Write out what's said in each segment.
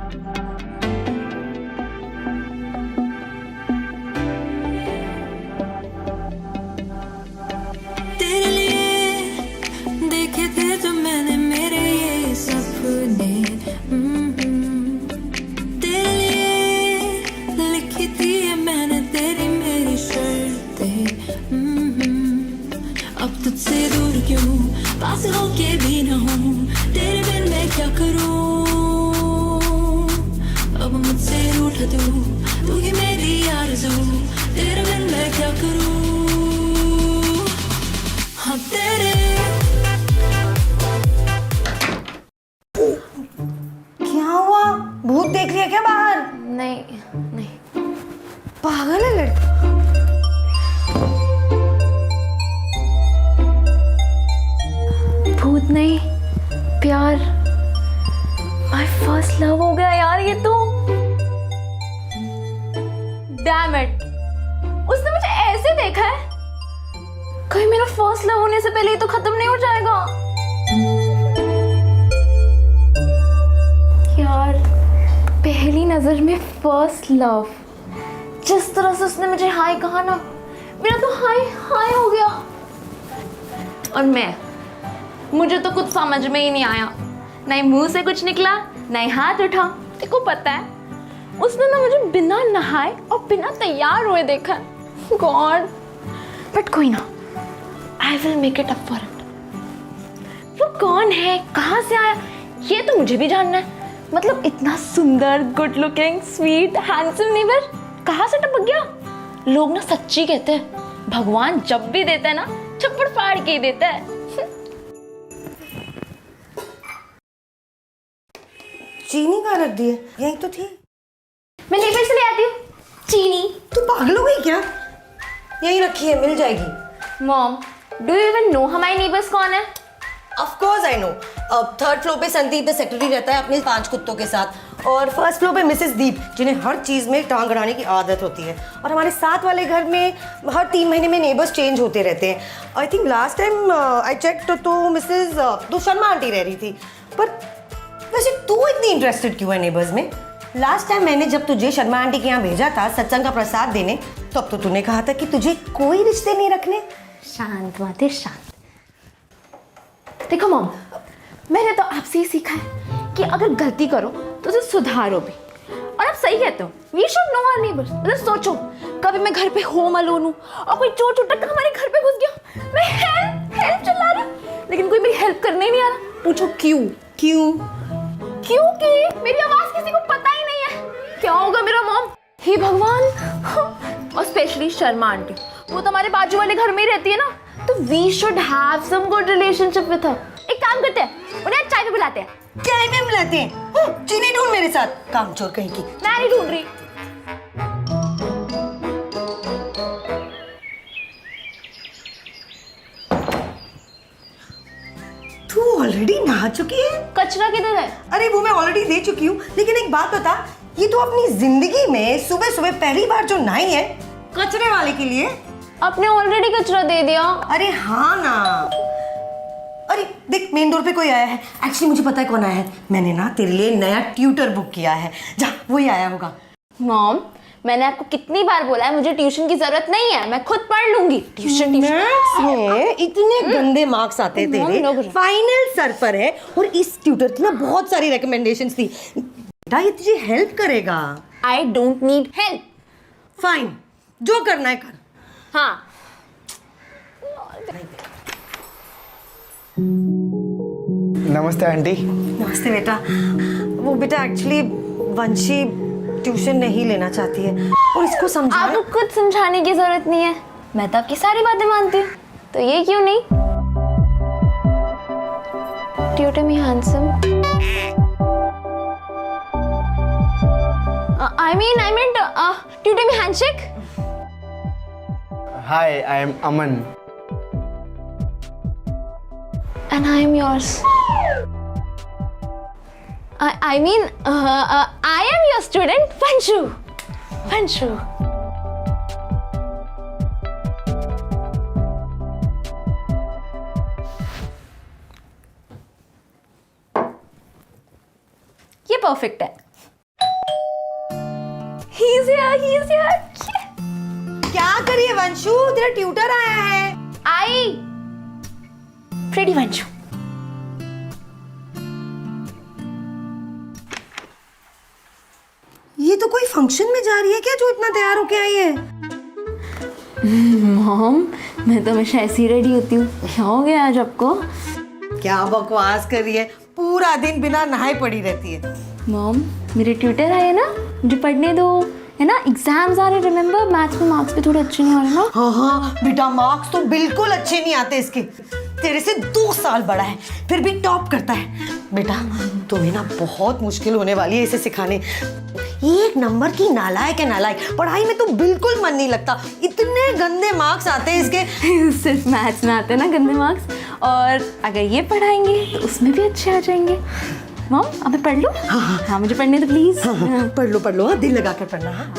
तेरे लिए देखे थे जो मैंने मेरे ये सपने, तेरे लिए लिखी थी ये मैंने तेरी मेरी शर्तें। अब तुझसे दूर क्यों, पास होके भी ना हूँ, तेरे बिन मैं क्या करूँ। अब मुझसे रूठ तू ही मेरी आरज़ू, तेरे बिन मैं क्या करूँ। हाँ तेरे क्या हुआ? भूत देख लिया क्या बाहर? नहीं नहीं, पागल है लड़की। भूत नहीं, प्यार। माय फर्स्ट लव हो गया यार ये तो। डैम इट, उसने मुझे ऐसे देखा है, कहीं मेरा फर्स्ट लव होने से पहले ही तो खत्म नहीं हो जाएगा। यार पहली नजर में फर्स्ट लव, जिस तरह से उसने मुझे हाय कहा ना, मेरा तो हाय हाय हो गया। और मुझे तो कुछ समझ में ही नहीं आया, ना ही मुंह से कुछ निकला, ना ही हाथ उठा। तेको पता है, उसने ना मुझे बिना नहाए और बिना तैयार हुए देखा। गॉड, बट कोई ना, I will make it up for it. वो कौन है, कहाँ से आया, ये तो मुझे भी जानना है। मतलब इतना सुंदर, good looking, sweet, handsome neighbour कहाँ से टपक गया। लोग ना सच्ची कहते हैं, भगवान जब भी देता है ना, छप्पड़ फाड़ के ही देता है। चीनी कहाँ रख दी है? यही तो थी। मैं नेबर से ले आती हूँ चीनी। तू पागल हो गई क्या? यही रखी है, मिल जाएगी। Mom, do you even know हमारे नेबर्स कौन है? Of course I know. Third floor पे संदीप सेक्रेटरी रहता है अपने 5 कुत्तों के साथ, और फर्स्ट फ्लोर पे मिसेस दीप, जिन्हें हर चीज़ में टांग अड़ाने की आदत होती है। और हमारे साथ वाले घर में हर 3 महीने में नेबर्स चेंज होते रहते हैं। I think last time I check तो मिसेस शर्मा आंटी रह रही थी। पर वैसे तू इतनी इंटरेस्टेड क्यों है नेबर्स में? लास्ट टाइम मैंने जब तुझे शर्मा आंटी के यहाँ भेजा था सत्संग का प्रसाद देने, तब तो तूने कहा था कि तुझे कोई रिश्ते नहीं रखने। शांत माते शांत। देखो मॉम, मैंने तो आपसे ही सीखा है कि अगर गलती करो तो उसे सुधारो भी। और आप सही कहते हो, we should know our neighbours. मतलब सोचो, कभी मैं घर पे होम अलोन हूँ और कोई चोर चुटक हमारे घर पे घुस गया, मैं हेल्प चिल्ला रही हूँ, लेकिन कोई मेरी हेल्प करने ही नहीं आ रहा। पूछो क्यों? क्योंकि मेरी आवाज किसी को पता ही नहीं है। क्या होगा मेरा मॉम? हे भगवान। और स्पेशली शर्मा आंटी, वो तो हमारे बाजू वाले घर में ही रहती है ना, तो we should have some good relationship with her. एक काम करते हैं, उन्हें चाय पे बुलाते हैं। चाय में मिलाते हैं? चीनी ढूंढ मेरे साथ, कामचोर कहीं की। मैं नहीं ढूंढ रही। तू ऑलरेडी नहा चुकी है? कचरा किधर है? अरे वो मैं ऑलरेडी दे चुकी हूँ, लेकिन एक बात बता, ये तो अपनी जिंदगी में सुबह सुबह पहली बार जो नहाई है कचरे वाले के लिए। आपने ऑलरेडी कचरा दे दिया। अरे हाँ ना। अरे देख, मेन डोर पे कोई आया है। एक्चुअली मुझे पता है कौन आया है। मैंने ना तेरे लिए नया ट्यूटर बुक किया है, जा वही आया होगा। मॉम, मैंने आपको कितनी बार बोला है मुझे ट्यूशन की जरूरत नहीं है, मैं खुद पढ़ लूंगी। ट्यूशन में इतने गंदे मार्क्स आते तेरे, फाइनल सर पर है, और इस ट्यूटर की ना बहुत सारी रिकमेंडेशंस थी। बेटा ये तुझे हेल्प करेगा। I don't need help. Fine, जो करना है कर। हाँ, नमस्ते आंटी। नमस्ते बेटा। वो बेटा एक्चुअली वंशी ट्यूशन नहीं लेना चाहती है, और इसको समझा। आपको खुद समझाने की जरूरत नहीं है, मैं तो आपकी सारी बातें मानती हूँ, तो ये क्यों नहीं? Tutor me handsome. I meant tutor me handshake. Hi, I am Aman. And I am yours. I mean, I am your student, Panshu. Panshu. ये परफेक्ट है। he's here. क्या करिए वंशु, तेरा ट्यूटर आया है। आई प्रेडी वंशु। ये तो कोई फंक्शन में जा रही है क्या, जो इतना तैयार होके आई है? मॉम, मैं तो हमेशा ऐसी रेडी होती हूँ, क्या हो गया आज आपको? क्या बकवास कर रही है, पूरा दिन बिना नहाए पड़ी रहती है। मॉम, मेरे ट्यूटर आए ना, मुझे पढ़ने दो, है ना, एग्जाम्स आ रहे, रिमेम्बर, मैथ्स में मार्क्स भी थोड़े अच्छे नहीं आ रहे ना। हाँ बेटा, मार्क्स तो बिल्कुल अच्छे नहीं आते इसके, तेरे से 2 साल बड़ा है फिर भी टॉप करता है। बेटा तुम्हें ना बहुत मुश्किल होने वाली है इसे सिखाने। एक नंबर की नालायक है, नालायक। पढ़ाई में तो बिल्कुल मन नहीं लगता, इतने गंदे मार्क्स आते हैं इसके। सिर्फ मैथ्स में आते हैं ना गंदे मार्क्स, और अगर ये पढ़ाएंगे तो उसमें भी अच्छे आ जाएंगे। मॉम, अब मैं पढ़ लूँ? हाँ, मुझे पढ़ने दो प्लीज। हाँ, पढ़ लो, हाँ, दिल लगा कर पढ़ना। हाँ।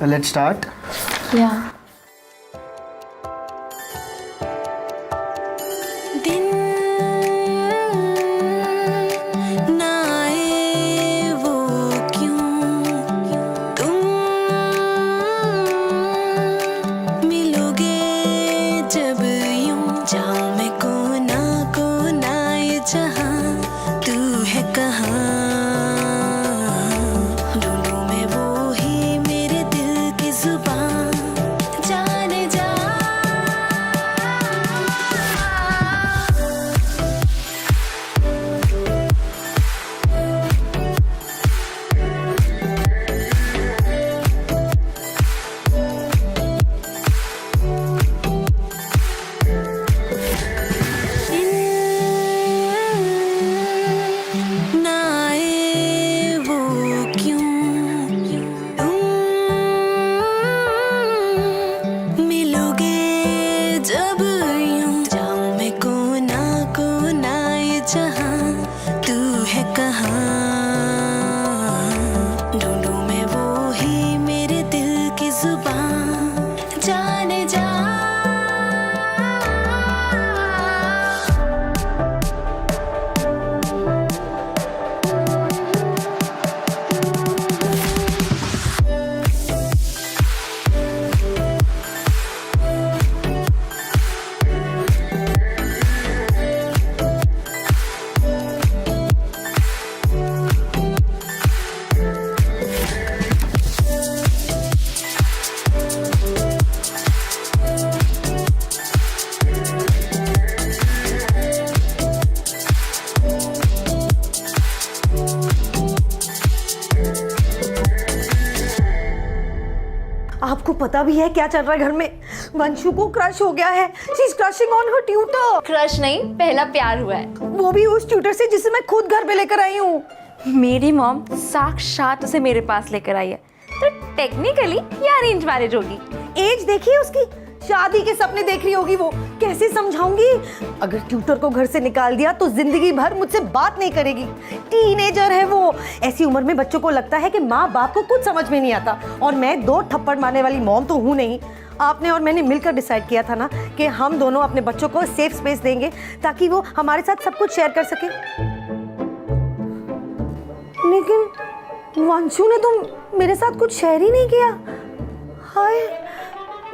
Let's start. या दिन ना आए वो क्यों, तुम मिलोगे जब यूं, जाऊं मैं कोना ये जहां, तू है कहाँ, ढूंढूं मैं वो ही मेरे दिल की जुबान, जाने जा। ना आए वो क्यों, तुम मिलोगे जब यूं, जाऊं मैं कोना ये जहां, तू है कहाँ, ढूंढूं मैं वो ही मेरे दिल की जुबान, जाने जा। आपको पता भी है क्या चल रहा है घर में? वंशु को क्रश हो गया है। She is crushing on her tutor. Crush नहीं, पहला प्यार हुआ है, वो भी उस ट्यूटर से जिसे मैं खुद घर पे लेकर आई हूँ। मेरी मॉम साक्षात उसे मेरे पास लेकर आई है, तो टेक्निकली ये अरेंज मैरिज होगी। एज देखिए उसकी, शादी के सपने देख रही होगी वो। कैसे समझाऊंगी? अगर ट्यूटर को घर से निकाल दिया तो जिंदगी भर मुझसे बात नहीं करेगी। टीनेजर है वो। ऐसी उम्र में बच्चों को लगता है कि माँ बाप को कुछ समझ में नहीं आता, और मैं 2 थप्पड़ मारने वाली मॉम तो हूँ नहीं। आपने और मैंने मिलकर डिसाइड किया था ना कि हम दोनों अपने बच्चों को सेफ स्पेस देंगे ताकि वो हमारे साथ सब कुछ शेयर कर सके। लेकिन वंशु ने तो मेरे साथ कुछ शेयर ही नहीं किया। हाय,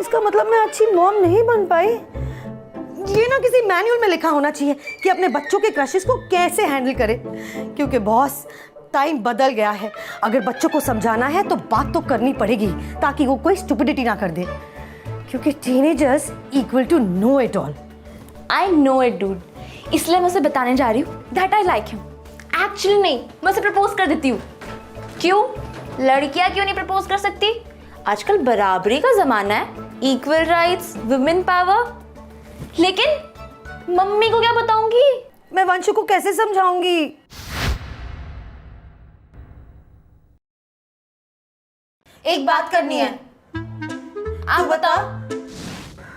इसका मतलब मैं अच्छी मॉम नहीं बन पाई। ये ना किसी मैनुअल में लिखा होना चाहिए कि अपने बच्चों के क्रशेस को कैसे हैंडल करें, क्योंकि बॉस टाइम बदल गया है। अगर बच्चों को समझाना है तो बात तो करनी पड़ेगी ताकि वो कोई स्टुपिडिटी ना कर दे, क्योंकि teenagers equal to know it all. I know it dude, इसलिए मैं उसे बताने जा रही हूँ that I like him. Actually नहीं, मैं उसे प्रपोज कर देती हूँ। क्यों? लड़कियाँ क्यों नहीं प्रपोज कर सकती? आजकल बराबरी का जमाना है, इक्वल राइट्स, वुमेन पावर। लेकिन मम्मी को क्या बताऊंगी? मैं वंशु को कैसे समझाऊंगी? एक बात करनी है। आप बताओ।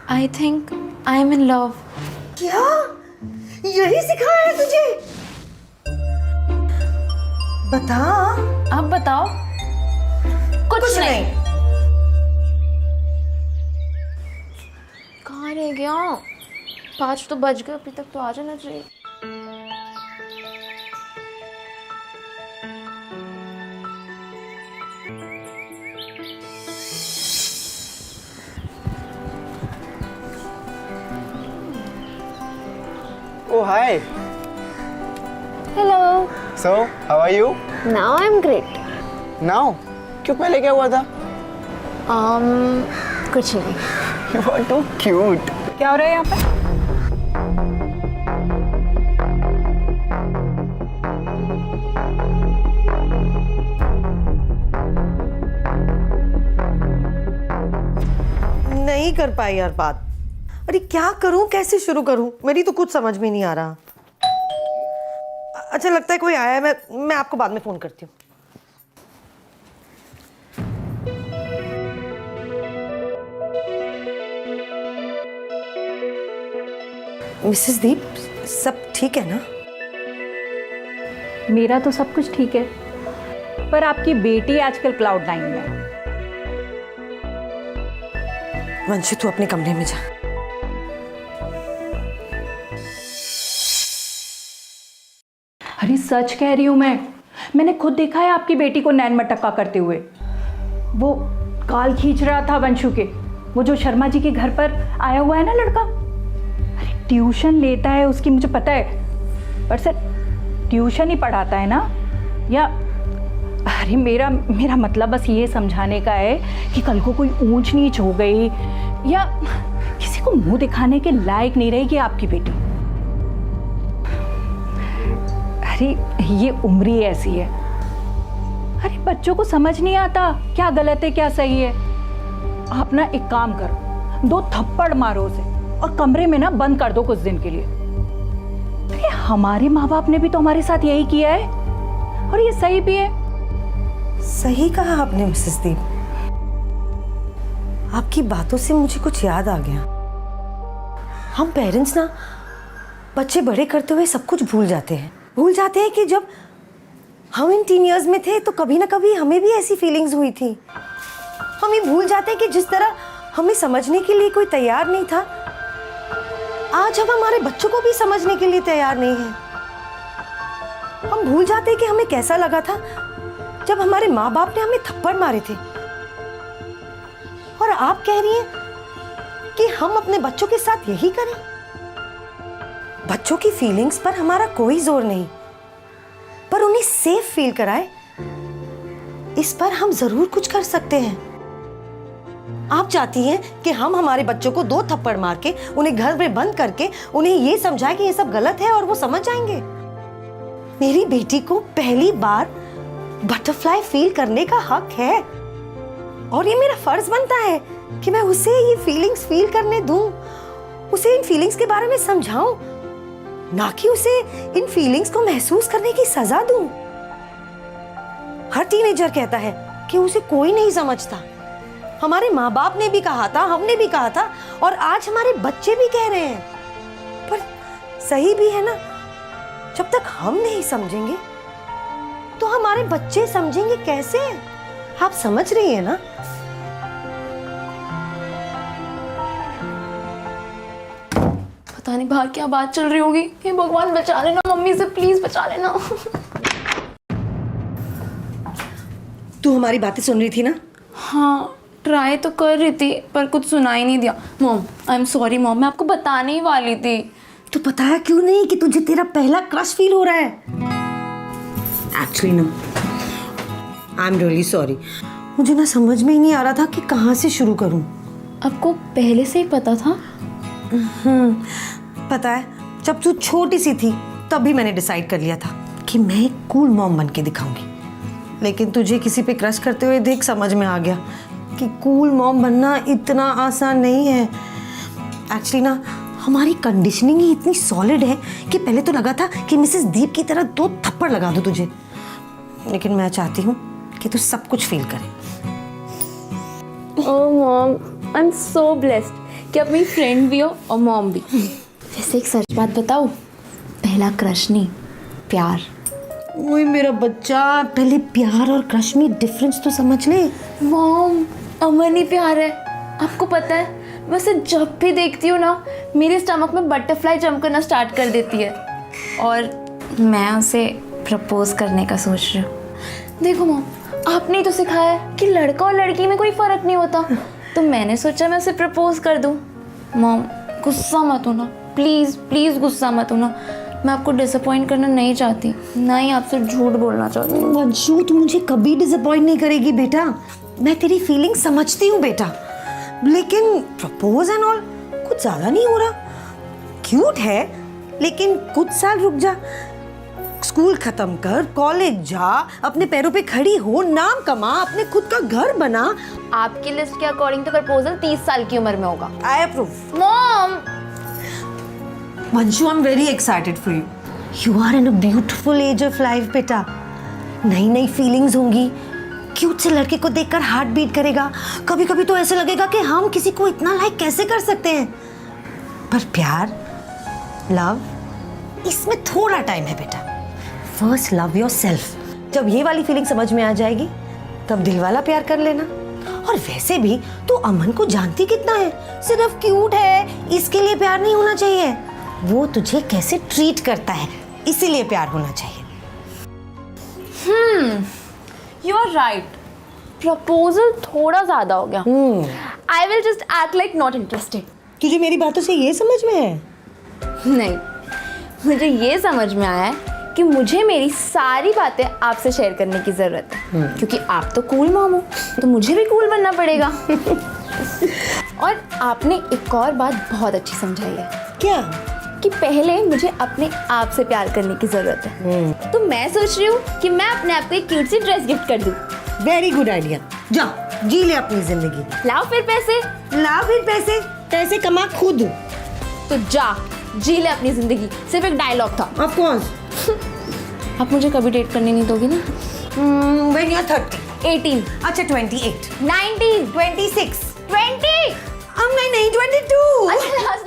I think I am in love. क्या? यही सिखाया है तुझे? बता। आप बताओ। कुछ नहीं। कहाँ रह गया? 5 तो बज गए, अभी तक तो आ जाना चाहिए। hi. Hello. So, how are you? Now I am great. Now? क्यों पहले क्या हुआ था? कुछ नहीं। You are too cute. क्या हो रहा है यहाँ पे? नहीं कर पाई यार बात। अरे क्या करूं, कैसे शुरू करूं, मेरी तो कुछ समझ में नहीं आ रहा। अच्छा लगता है कोई आया है, मैं आपको बाद में फोन करती हूँ। मिसेस दीप, सब ठीक है ना? मेरा तो सब कुछ ठीक है, पर आपकी बेटी आजकल क्लाउड 9 में है। वंशु तू अपने कमरे में जा। अरे सच कह रही हूँ मैंने खुद देखा है आपकी बेटी को नैन मटक्का करते हुए। वो काल खींच रहा था वंशु के, वो जो शर्मा जी के घर पर आया हुआ है ना लड़का। अरे ट्यूशन लेता है उसकी, मुझे पता है, पर सर ट्यूशन ही पढ़ाता है ना? या अरे मेरा मतलब बस ये समझाने का है कि कल को कोई ऊंच नीच हो गई या किसी को मुंह दिखाने के लायक नहीं रहेगी आपकी बेटी। अरे ये उम्र ही ऐसी है। अरे बच्चों को समझ नहीं आता क्या गलत है क्या सही है। आप ना एक काम करो, 2 थप्पड़ मारो उसे और कमरे में ना बंद कर दो कुछ दिन के लिए। अरे हमारे माँ बाप ने भी तो हमारे साथ यही किया है और ये सही भी है। सही कहा आपने मिसेस दीप। आपकी बातों से मुझे कुछ याद आ गया। हम पेरेंट्स ना बच्चे बड़े करते हुए सब कुछ भूल जाते हैं कि जब हम इन टीन ईयर्स में थे तो कभी ना कभी हमें भी ऐसी फीलिंग्स हुई थी। हम ये भूल जाते हैं कि जिस तरह हमें समझने के लिए कोई तैयार नहीं था, आज हम हमारे बच्चों को भी समझने के लिए तैयार नहीं है। हम भूल जाते हैं कि हमें कैसा लगा था जब हमारे माँ बाप ने हमें थप्पड़ मारे थे। और आप कह रही हैं कि हम अपने बच्चों के साथ यही करें? बच्चों की फीलिंग्स पर हमारा कोई जोर नहीं, पर उन्हें सेफ फील कराए, इस पर हम जरूर कुछ कर सकते हैं। आप चाहती हैं कि हम हमारे बच्चों को 2 थप्पड़ मार के उन्हें घर में बंद करके उन्हें ये समझाएं कि ये सब गलत है और वो समझ जाएंगे। मेरी बेटी को पहली बार बटरफ्लाई फील करने का हक है और ये मेरा फर्ज बनता है कि मैं उसे ये फीलिंग्स फील करने दूं, उसे इन फीलिंग्स के बारे में समझाऊं, ना कि उसे इन फीलिंग्स को महसूस करने की सजा दूं। हर टीनेजर कहता है कि उसे कोई नहीं समझता। हमारे माँ बाप ने भी कहा था, हमने भी कहा था और आज हमारे बच्चे भी कह रहे हैं। पर सही भी है ना, जब तक हम नहीं समझेंगे तो हमारे बच्चे समझेंगे कैसे? आप समझ रही हैं ना? पता नहीं बाहर क्या बात चल रही होगी। हे भगवान बचा लेना मम्मी से, प्लीज बचा लेना। तू हमारी बातें सुन रही थी ना? हाँ ट्राई तो कर रही थी पर कुछ सुनाई नहीं दिया। Mom I am sorry mom, मैं आपको बताने ही वाली थी। तू बताया क्यों नहीं कि तुझे तेरा पहला क्रश फील हो रहा है? Actually no, I am really sorry. मुझे ना समझ में ही नहीं आ रहा था कि कहाँ से शुरू करूँ। आपको पहले से ही पता था? पता है, जब तू छोटी सी थी तभी मैंने डिसाइड कर लिया था कि मैं एक कूल मॉम बन के दिखाऊंगी। लेकिन तुझे किसी पे क्रश करते हुए देख समझ में आ गया कि कूल मॉम बनना इतना आसान नहीं है। एक्चुअली ना हमारी कंडीशनिंग ही इतनी सॉलिड है कि पहले तो लगा था कि मिसेस दीप की तरह 2 थप्पड़ लगा दूं तुझे, लेकिन मैं चाहती हूँ कि तू सब कुछ फील करे। Oh mom I am so blessed कि आप मेरी फ्रेंड भी हो और मॉम भी। वैसे एक सच बात बताओ, पहला क्रश नहीं प्यार। ओए मेरा बच्चा, पहले प्यार और क्रश में डिफरेंस तो समझ ले। मॉम अमन ही प्यार है, आपको पता है मैं उसे जब भी देखती हूँ ना मेरे स्टमक में बटरफ्लाई जंप करना स्टार्ट कर देती है और मैं उसे प्रपोज करने का सोच रही हूँ। देखो मॉम आपने ही तो सिखाया है कि लड़का और लड़की में कोई फ़र्क नहीं होता, तो मैंने सोचा मैं उसे प्रपोज कर दूँ। मॉम गुस्सा मत होना प्लीज़ प्लीज़ गुस्सा मत होना, मैं आपको डिसअपॉइंट करना नहीं चाहती, ना ही आपसे झूठ बोलना चाहती हूँ। वंशु तू मुझे कभी डिसअपॉइंट नहीं करेगी बेटा, मैं तेरी फीलिंग समझती हूँ बेटा, लेकिन प्रपोज एंड ऑल कुछ ज्यादा नहीं हो रहा। क्यूट है लेकिन कुछ साल रुक जा, स्कूल खत्म कर, कॉलेज जा, अपने पैरों पे खड़ी हो, नाम कमा, अपने खुद का घर बना। आपकी लिस्ट के अकॉर्डिंग तो प्रपोजल 30 साल की उम्र में होगा। I approve. Mom, Vanshu I am very excited for you, you are in a beautiful age of life बेटा, नई नई फीलिंग्स होंगी, क्यूट से लड़के को देखकर हार्ट बीट करेगा, कभी कभी तो ऐसे लगेगा कि हम किसी को इतना लाइक कैसे कर सकते हैं, पर प्यार, लव, इसमें थोड़ा टाइम है बेटा। फर्स्ट लव योर सेल्फ, जब ये वाली फीलिंग समझ में आ जाएगी तब दिल वाला प्यार कर लेना। और वैसे भी तू अमन को जानती कितना है, सिर्फ क्यूट है इसके लिए प्यार नहीं होना चाहिए, वो तुझे कैसे ट्रीट करता है इसीलिए प्यार होना चाहिए। यू आर राइट, प्रपोजल थोड़ा ज़्यादा हो गया। I will just act like not interested. तुझे मेरी बातों से ये समझ में है? नहीं, मुझे ये समझ में आया है कि मुझे मेरी सारी बातें आपसे शेयर करने की ज़रूरत है, क्योंकि आप तो कूल मॉम हो, तो मुझे भी कूल बनना पड़ेगा। और आपने एक और बात बहुत अच्छी समझाई है। क्या? कि पहले मुझे अपने आप से प्यार करने की ज़रूरत है। तो मैं सोच रही हूँ कि मैं अपने आप को एक क्यूट सी ड्रेस गिफ्ट कर दूँ। वेरी गुड आइडिया, जा जी ले अपनी जिंदगी। लाओ फिर पैसे। ला फिर पैसे, पैसे कमा खुद। तो जा जी ले अपनी ज़िंदगी, सिर्फ एक डायलॉग था। Of course. आप मुझे कभी डेट करने नहीं दोगे ना? When you are 30। 18, अच्छा 28, 19, 26, 20। नहीं 22। अच्छा लास्ट